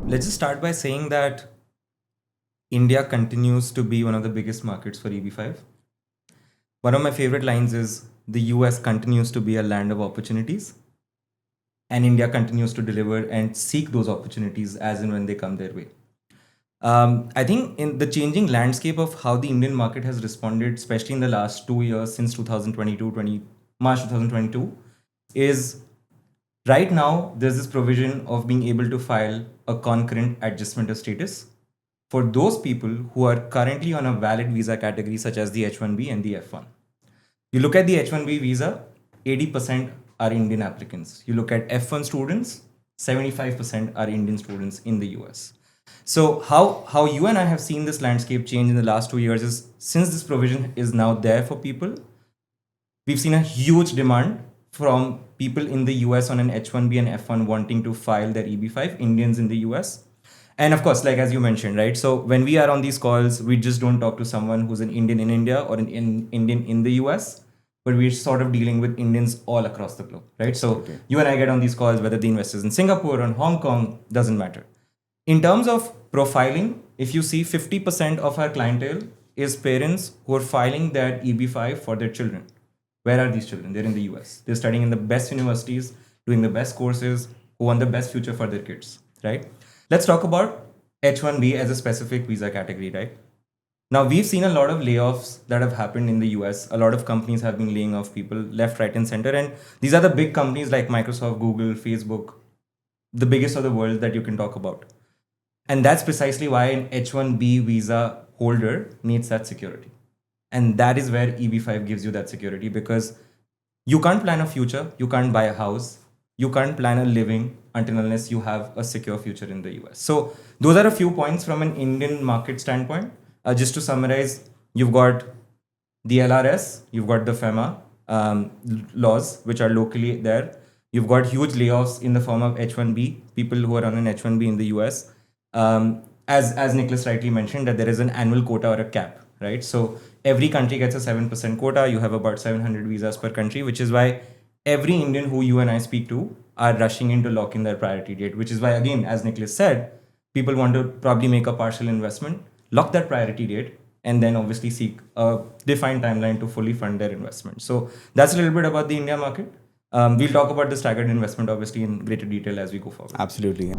Let's just start by saying that India continues to be one of the biggest markets for EB-5. One of my favorite lines is the US continues to be a land of opportunities, and India continues to deliver and seek those opportunities as and when they come their way. I think in the changing landscape of how the Indian market has responded, especially in the last 2 years since 2022, March 2022, is right now there's this provision of being able to file a concurrent adjustment of status for those people who are currently on a valid visa category such as the H-1B and the F-1. You look at the H-1B visa, 80% are Indian applicants. You look at F-1 students, 75% are Indian students in the US. So how you and I have seen this landscape change in the last 2 years is, since this provision is now there for people, we've seen a huge demand from people in the US on an H-1B and F-1 wanting to file their EB-5, Indians in the US. And of course, like as you mentioned, right? So when we are on these calls, we just don't talk to someone who's an Indian in India or an Indian in the US, but we're sort of dealing with Indians all across the globe, right? So you and I get on these calls, whether the investors in Singapore or in Hong Kong, doesn't matter. In terms of profiling, if you see 50% of our clientele is parents who are filing their EB-5 for their children. Where are these children? They're in the US. They're studying in the best universities, doing the best courses, who want the best future for their kids, right? Let's talk about H-1B as a specific visa category, right? Now, we've seen a lot of layoffs that have happened in the US. A lot of companies have been laying off people left, right, and center. And these are the big companies like Microsoft, Google, Facebook, the biggest of the world that you can talk about. And that's precisely why an H-1B visa holder needs that security. And that is where EB-5 gives you that security, because you can't plan a future, you can't buy a house, you can't plan a living until unless you have a secure future in the US. So those are a few points from an Indian market standpoint. Just to summarize, you've got the LRS, you've got the FEMA laws, which are locally there. You've got huge layoffs in the form of H-1B, people who are on an H-1B in the US. As Nicholas rightly mentioned, that there is an annual quota or a cap, right? So every country gets a 7% quota. You have about 700 visas per country, which is why every Indian who you and I speak to are rushing in to lock in their priority date, which is why, again, as Nicholas said, people want to probably make a partial investment, lock that priority date, and then obviously seek a defined timeline to fully fund their investment. So that's a little bit about the India market. We'll talk about the staggered investment, obviously, in greater detail as we go forward. Absolutely.